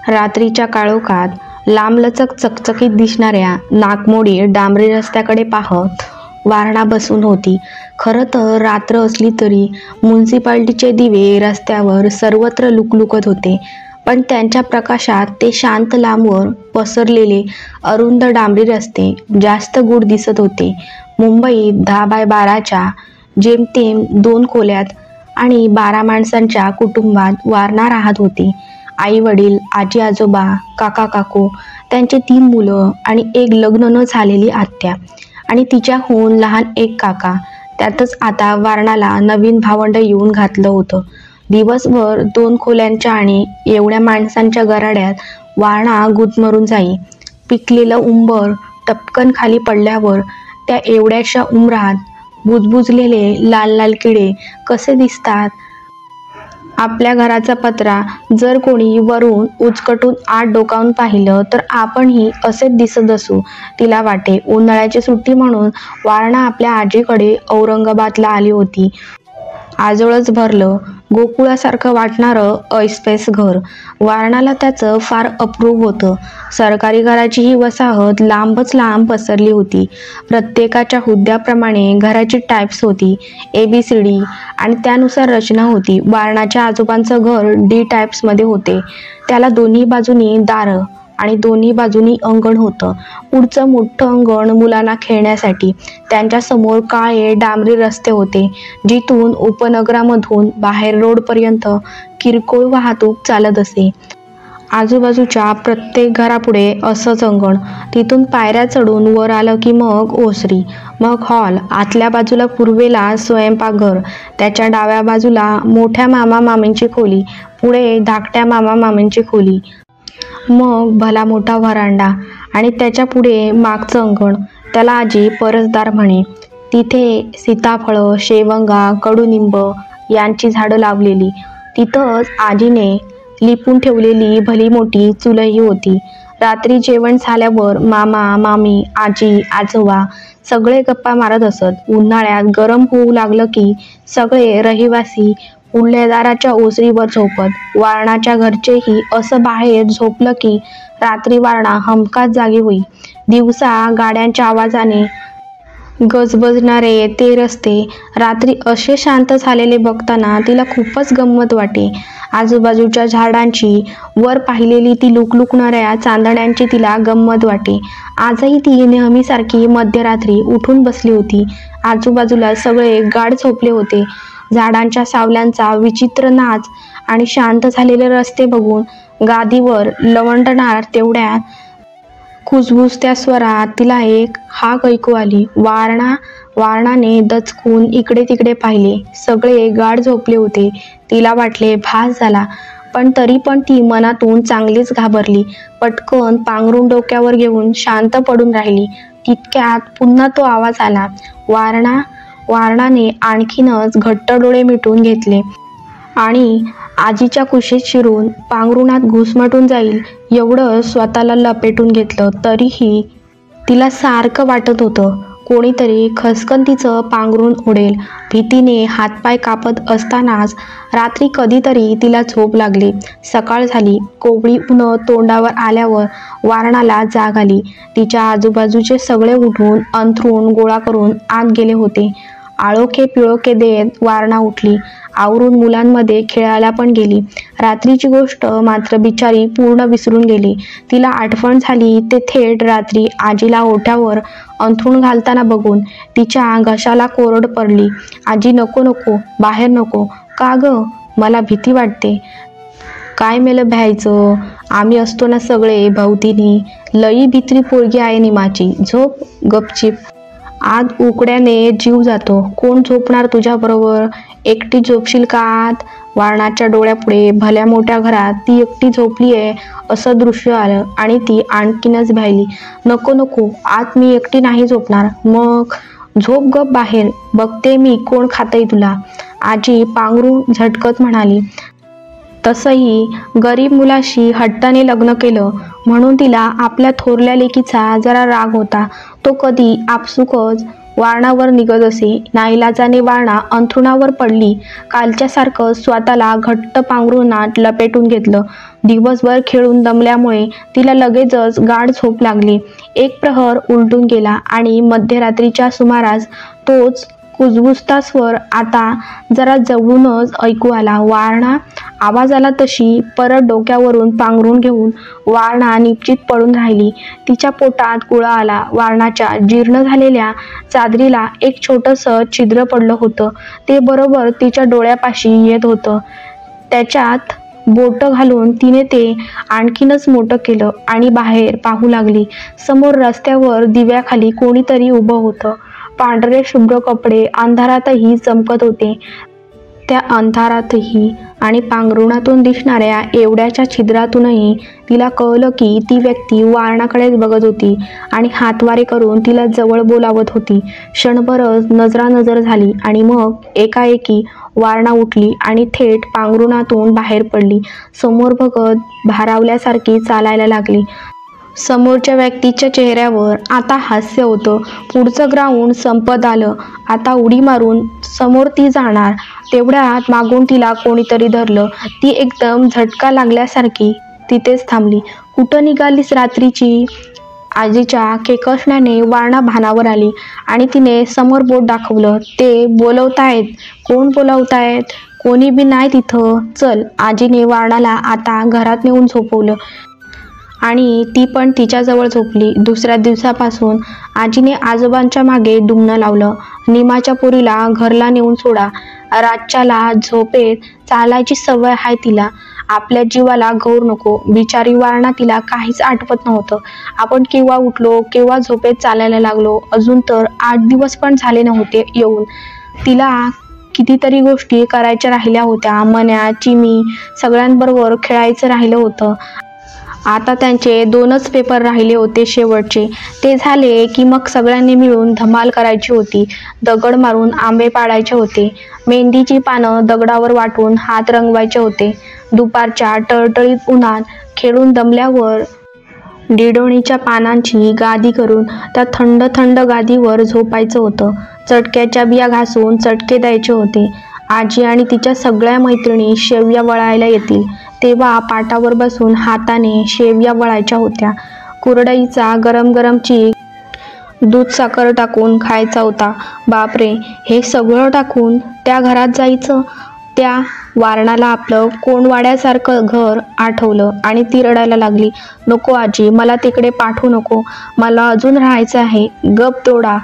रात्रीच्या काळोखात लांबलचक चकचकीत दिसणाऱ्या नागमोडी डांबरी रस्त्याकडे पाहत वारणा बसून होती. खरं तर रात्र असली तरी म्युनिसिपालिटीचे दिवे रस्त्यावर सर्वत्र लुकलुकत होते, पण त्यांच्या प्रकाशात ते शांत लांबवर पसरलेले अरुंद डांबरी रस्ते जास्त गूढ दिसत होते. मुंबईत 10x12च्या जेमतेम 2 खोल्यात आणि 12 माणसांच्या कुटुंबात वारणा राहत होती. आई वडील, आजी आजोबा, काका काकू, त्यांची 3 मुलं आणि एक लग्न न झालेली आत्या आणि तिच्याहून लहान एक काका. त्यातच आता वारणाला नवीन भावंड येऊन घातलं होतं. दिवसभर 2 खोल्यांच्या आणि एवढ्या माणसांच्या गराड्यात वारणा गुदमरून जाई. पिकलेलं उंबर टपकन खाली पडल्यावर त्या एवढ्याशा उंबरात बुजबुजलेले लाल लाल किडे कसे दिसतात. आपल्या घराचा पत्रा जर कोणी वरून उचकटून आत डोकावून पाहिलं तर आपणही असेच दिसत असू, तिला वाटे. उन्हाळ्याची सुट्टी म्हणून वारणा आपल्या आजीकडे औरंगाबादला आली होती. आजोळच भरलं, गोकुळासारखं वाटणारं ऐसपैस घर. वारणाला त्याचं फार अप्रूप होतं. सरकारी घराची ही वसाहत लांबच लांब पसरली होती. प्रत्येकाच्या हुद्द्याप्रमाणे घराची टाईप्स होती, ABCD, आणि त्यानुसार रचना होती. वारणाच्या आजोबांचं घर D टाईप्समध्ये होते. त्याला दोन्ही बाजूनी दारं आणि दोन्ही बाजूनी अंगण होतं. पुढचं मोठं अंगण मुलांना खेळण्यासाठी. त्यांच्या समोर काळे डांबरी रस्ते होते, जिथून उपनगरामधून बाहेर रोडपर्यंत किरकोळ वाहतूक चालत असे. आजूबाजूच्या प्रत्येक घरापुढे असंच अंगण. तिथून पायऱ्या चढून वर आलं की मग ओसरी, मग हॉल. आतल्या बाजूला पूर्वेला स्वयंपाकघर, त्याच्या डाव्या बाजूला मोठ्या मामा मामींची खोली, पुढे धाकट्या मामा मामींची खोली, मग भला मोठा व्हरांडा आणि त्याच्या पुढे मागचं अंगण. त्याला आजी परसदार म्हणे. तिथे सीताफळं, शेवंगा, कडुनिंब यांची झाडं लावलेली. तिथंच आजीने लिपून ठेवलेली भली मोठी चुलही होती. रात्री जेवण झाल्यावर मामा मामी, आजी आजोबा सगळे गप्पा मारत असत. उन्हाळ्यात गरम होऊ लागलं की सगळे रहिवासी पुढल्या दाराच्या ओसरीवर झोपत. वारणाच्या घरचेही असं बाहेर झोपलं की रात्री वारणा हमखास जागी होई. दिवसा गाड्यांच्या आवाजाने गजबजणारे ते रस्ते रात्री असे शांत झालेले बघताना तिला खूपच गंमत वाटे. आजूबाजूच्या झाडांची, वर पाहिलेली ती लुकलुकणाऱ्या चांदण्यांची तिला गंमत वाटे. आजही ती नेहमीसारखी मध्यरात्री उठून बसली होती. आजूबाजूला सगळे गाढ झोपले होते. झाडांच्या सावल्यांचा विचित्र नाच आणि शांत झालेले रस्ते बघून गादीवर लवंडणार तेवढ्यात कुजबुजत्या स्वरात तिला एक हाक ऐकू आली. वारणा. वारणाने दचकून इकडे तिकडे पाहिले. सगळे गाढ झोपले होते. तिला वाटले भास झाला, पण तरी पण ती मनातून चांगलीच घाबरली. पटकन पांघरून डोक्यावर घेऊन शांत पडून राहिली. तितक्यात पुन्हा तो आवाज आला, वारणा. वारणाने आणखीनच घट्ट डोळे मिटून घेतले आणि आजीच्या कुशीत शिरून पांघरुणात घुसमटून जाईल एवढं स्वतःला लपेटून घेतलं. तरीही तिला सारखं वाटत होतं कोणीतरी खसकन तिचं पांघरून ओढेल. भीतीने हातपाय कापत असतानाच रात्री कधीतरी तिला झोप लागली. सकाळ झाली. कोवळी ऊन तोंडावर आल्यावर वारणाला जाग आली. तिच्या आजूबाजूचे सगळे उठून अंथरूण गोळा करून आत गेले होते. आळोखे पिळोखे देत वारणा उठली. आवरून मुलांमध्ये खेळायला पण गेली. रात्रीची गोष्ट मात्र बिचारी पूर्ण विसरून गेली. तिला आठवण झाली ते थेट रात्री आजीला ओठ्यावर अंथरूण घालताना बघून. तिच्या घशाला कोरड पडली. आजी, नको नको, बाहेर नको. का ग? मला भीती वाटते. काय मेलं भ्यायचं, आम्ही असतो ना सगळे भवतीनी. लई भित्री पोरगी आहे निमाची. झोप गपचीप. आत उकड्याने जीव जातो. कोण झोपणार तुझ्याबरोबर? एकटी झोपशील का आत? वारणाच्या डोळ्यापुढे भल्या मोठ्या घरात ती एकटी झोपली आहे असं दृश्य आलं आणि ती आणखीनच भ्यायली. नको नको, आत मी एकटी नाही झोपणार. मग झोप गप बाहेर, बघते मी कोण खातंय तुला, आजी पांघरून झटकत म्हणाली. तसंही गरीब मुलाशी हट्टाने लग्न केलं म्हणून तिला आपल्या थोरल्या लेकीचा जरा राग होता. तो कधी आपसुकच वारणावर निघत असे. नाईलाजाने वारणा अंथरुणावर पडली. कालच्यासारखं स्वतःला घट्ट पांघरुणात लपेटून घेतलं. दिवसभर खेळून दमल्यामुळे तिला लगेचच गाढ झोप लागली. एक प्रहर उलटून गेला आणि मध्यरात्रीच्या सुमारास तोच कुजबुजता स्वर आता जरा जवळूनच ऐकू आला. वारणा! आवाज आला तशी परत डोक्यावरून पांघरून घेऊन वारणा निश्चित पडून राहिली. तिच्या पोटात गुळा आला. वारणाच्या जीर्ण झालेल्या चादरीला एक छोटंसं छिद्र पडलं होतं. ते बरोबर तिच्या डोळ्यापाशी येत होतं. त्याच्यात बोटं घालून तिने ते आणखीनच मोठं केलं आणि बाहेर पाहू लागली. समोर रस्त्यावर दिव्याखाली कोणीतरी उभं होतं. पांढरे शुभ्र कपडे अंधारातही चमकत होते. त्या अंधारातही आणि पांघरुणातून दिसणाऱ्या एवढ्याच्या छिद्रातूनही तिला कळलं की ती व्यक्ती वारणाकडेच बघत होती आणि हातवारे करून तिला जवळ बोलावत होती. क्षणभरच नजरानजर झाली आणि मग एकाएकी वारणा उठली आणि थेट पांघरुणातून बाहेर पडली. समोर बघत भारावल्यासारखी चालायला लागली. समोरच्या व्यक्तीच्या चेहऱ्यावर आता हास्य होतं. पुढचं ग्राउंड संपत आलं. आता उडी मारून समोर ती जाणार. तेवढ्यात मागून तिला कोणीतरी धरलं. ती एकदम झटका लागल्यासारखी तिथेच थांबली. कुठं निघालीस रात्रीची? आजीच्या केकसण्याने वारणा भानावर आली आणि तिने समोर बोट दाखवलं. ते बोलवतायत. कोण बोलवतायत? कोणी बी नाही तिथं. चल. आजीने वारणाला आता घरात नेऊन झोपवलं आणि ती पण तिच्याजवळ झोपली. दुसऱ्या दिवसापासून आजीने आजोबांच्या मागे डुमणं लावलं. निमाच्या पोरीला घरला नेऊन सोडा. रातच्याला झोपेत चालायची सवय आहे तिला. आपल्या जीवाला गौर नको. बिचारी वारणा तिला काहीच आठवत नव्हतं. आपण केव्हा उठलो, केव्हा झोपेत चालायला लागलो. अजून तर 8 दिवस पण झाले नव्हते येऊन. तिला कितीतरी गोष्टी करायच्या राहिल्या होत्या. मन्या, चिमी सगळ्यांबरोबर खेळायचं राहिलं होतं. आता त्यांचे 2च पेपर राहिले होते शेवटचे. ते झाले की मग सगळ्यांनी मिळून धमाल करायची होती. दगड मारून आंबे पाडायचे होते. मेहंदीची पानं दगडावर वाटून हात रंगवायचे होते. दुपारच्या टळटळीत उन्हात खेळून दमल्यावर डिडोणीच्या पानांची गादी करून त्या थंड थंड गादीवर झोपायचं होतं. चटक्याच्या बिया घासून चटके द्यायचे होते. आजी आणि तिच्या सगळ्या मैत्रिणी शेवया वळायला येतील तेव्हा पाटावर बसून हाताने शेवया वळायच्या होत्या. कुरडईचा गरम गरम चीक दूध साखर टाकून खायचा होता. बापरे, हे सगळं टाकून त्या घरात जायचं? त्या वारणाला आपलं कोणवाड्यासारखं घर आठवलं आणि ती रडायला लागली. नको आजी, मला तिकडे पाठवू नको. मला अजून राहायचं आहे. गप तोडा.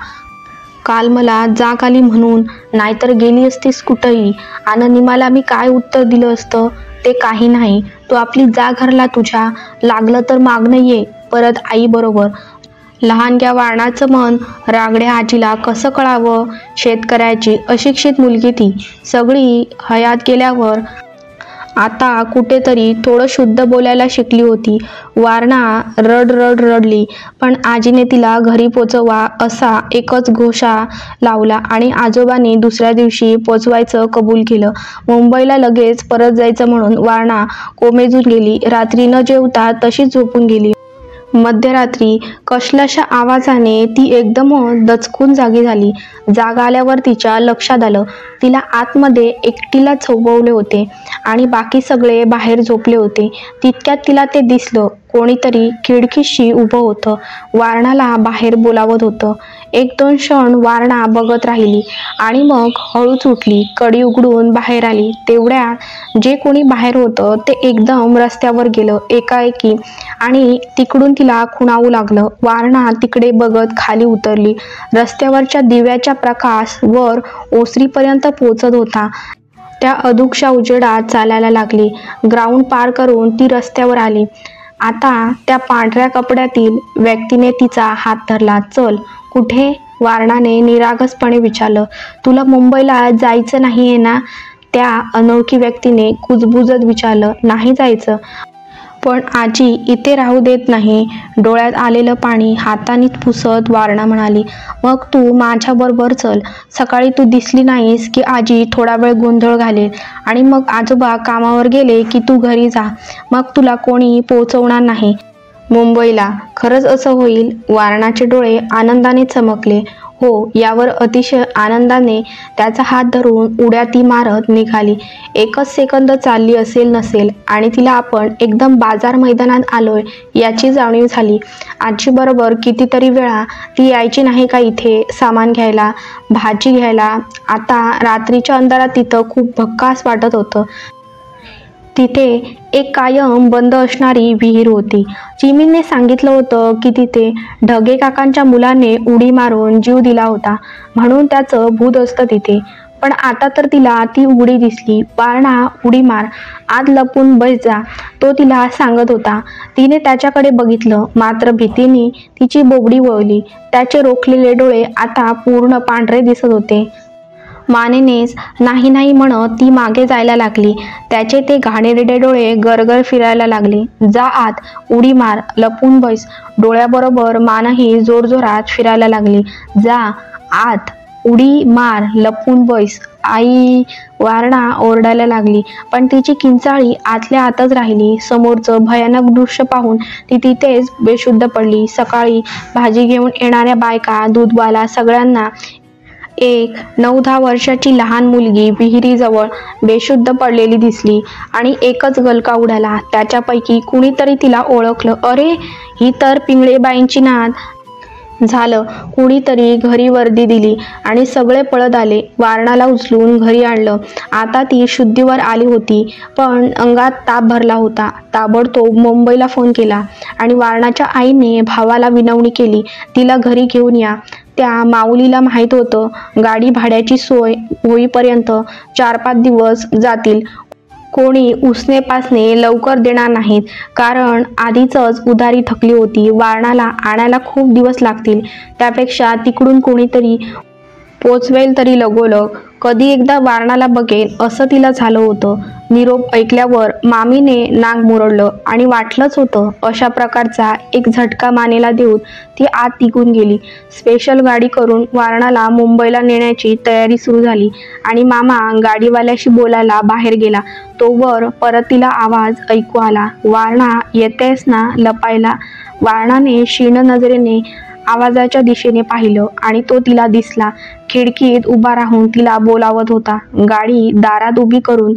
काल मला जाग आली म्हणून, नाहीतर गेली असतीस कुठंही. आणि निमाला मी काय उत्तर दिलं असतं? ते काही नाही. तू आपली जा घरला तुझ्या. लागलं तर मागणं ये परत आई बरोबर. लहानग्या वारणाचं मन रागड्या आजीला कसं कळावं? शेतकऱ्याची अशिक्षित मुलगी ती. सगळी हयात गेल्यावर आता कुठेतरी थोडं शुद्ध बोलायला शिकली होती. वारणा रडली, पण आजीने तिला घरी पोचवा असा एकच घोषा लावला आणि आजोबांनी दुसऱ्या दिवशी पोचवायचं कबूल केलं. मुंबईला लगेच परत जायचं म्हणून वारणा कोमेजून गेली. रात्री न जेवता तशीच झोपून गेली. मध्यरात्री कसल्याशा आवाजाने ती एकदम दचकून जागी झाली. जाग आल्यावर तिच्या लक्षात आलं तिला आतमध्ये एकटीला झोपवले होते आणि बाकी सगळे बाहेर झोपले होते. तितक्यात तिला ते दिसलं. कोणीतरी खिडकीशी उभं होतं. वारणाला बाहेर बोलावत होतं. 1-2 क्षण वारणा बघत राहिली आणि मग हळूच उठली. कडी उघडून बाहेर आली. तेवढ्यात जे कोणी बाहेर होतं ते एकदम रस्त्यावर गेलं एकाएकी आणि तिकडून तिला खुणावू लागलं. वारणा तिकडे बघत खाली उतरली. रस्त्यावरच्या दिव्याचा प्रकाश वर ओसरीपर्यंत पोचत होता. त्या अधुकशा उजेडात चालायला लागली. ग्राउंड पार करून ती रस्त्यावर आली. आता त्या पांढऱ्या कपड्यातील व्यक्तीने तिचा हात धरला. चल. कुठे? वारणाने निरागसपणे विचारलं. तुला मुंबईला जायचं नाहीये ना? त्या अनोळखी व्यक्तीने कुजबुजत विचारलं. नाही जायचं. पण आजी इथे राहू देत नाही. डोळ्यात आलेलं पाणी हाताने पुसत वारणा म्हणाली. मग तू माझ्याबरोबर चल. सकाळी तू दिसली नाहीस की आजी थोडा वेळ गोंधळ घालेल आणि मग आजोबा कामावर गेले की तू घरी जा. मग तुला कोणी पोहोचवणार नाही मुंबईला. खरंच असं होईल? वारणाचे डोळे आनंदाने चमकले. हो, यावर अतिशय आनंदाने त्याचा हात धरून उड्या ती मारत निघाली. एकच सेकंद चालली असेल नसेल आणि तिला आपण एकदम बाजार मैदानात आलोय याची जाणीव झाली. आजीबरोबर कितीतरी वेळा ती यायची नाही का इथे सामान घ्यायला, भाजी घ्यायला. आता रात्रीच्या अंधारात तिथं खूप भक्कास वाटत होतं. तिथे एक कायम बंद असणारी विहीर होती. चिमीने सांगितलं होतं की तिथे ढगे काकांच्या मुलाने उडी मारून जीव दिला होता म्हणून त्याचं भूत असतं तिथे. पण आता तर तिला ती उडी दिसली. वारणा, उडी मार, आत लपून बस जा, तो तिला सांगत होता. तिने त्याच्याकडे बघितलं, मात्र भीतीने तिची बोबडी वळली. त्याचे रोखलेले डोळे आता पूर्ण पांढरे दिसत होते. मानेनेच नाही नाही म्हणत ती मागे जायला लागली. त्याचे ते घाणेरडे डोळे गरगर फिरायला लागले. जा आत, उडी मार, लपून बस. डोळ्याबरोबर मानही जोरजोरात फिरायला लागली. जा आत, उडी मार, लपून बस. आई, वारणा ओरडायला लागली. पण तिची किंचाळी आतल्या आतच राहिली. समोरचं भयानक दृश्य पाहून ती तिथेच बेशुद्ध पडली. सकाळी भाजी घेऊन येणाऱ्या बायका, दूधवाला सगळ्यांना एक 9-10 वर्षाची लहान मुलगी विहिरीजवळ बेशुद्ध पडलेली दिसली आणि एकच गलका उडाला. त्याच्यापैकी कुणीतरी तिला ओळखलं. अरे, ही तर पिंगळेबाईंची नात. झालं, कुणीतरी घरी वर्दी दिली आणि सगळे पळत आले. वारणाला उचलून घरी आणलं. आता ती शुद्धीवर आली होती, पण अंगात ताप भरला होता. ताबडतोब मुंबईला फोन केला आणि वारणाच्या आईने भावाला विनवणी केली, तिला घरी घेऊन या. त्या माऊलीला माहीत होतं गाडी भाड्याची सोय होईपर्यंत 4-5 दिवस जातील. कोणी उसने पासने लवकर देणार नाहीत, कारण आधीचच उधारी थकली होती. वारणाला आणायला खूप दिवस लागतील. त्यापेक्षा तिकडून कोणीतरी पोचवेल तरी लगोलग. कधी एकदा वारणाला बघेल असं तिला झालं होतं. निरोप ऐकल्यावर मामीने नाक मुरडलं आणि वाटलंच होतं अशा प्रकारचा एक झटका मानेला देऊन ती आत निघून गेली. स्पेशल गाडी करून वारणाला मुंबईला नेण्याची तयारी सुरू झाली आणि मामा गाडीवाल्याशी बोलायला बाहेर गेला. तोवर परत तिला आवाज ऐकू आला, वारणा, येतेस ना लपायला? वारणाने क्षीण नजरेने आवाजाच्या दिशेने पाहिलं आणि तो तिला दिसला. खिडकीत उभा राहून तिला बोलावत होता. गाडी दारात उभी करून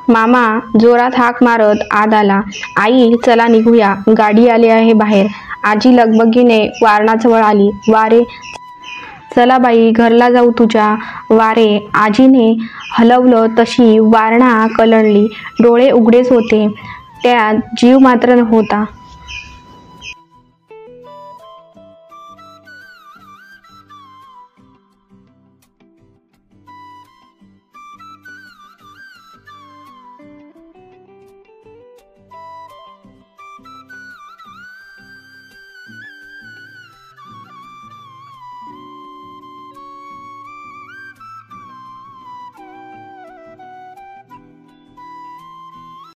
मामा जोरात हाक मारत आत आला. आई, चला निघूया, गाडी आली आहे बाहेर. आजी लगबगीने वारणाजवळ आली. वारे, चला बाई, घरला जाऊ तुझ्या. वारे, आजीने हलवलं तशी वारणा कलंडली. डोळे उघडेच होते, त्यात जीव मात्र नव्हता.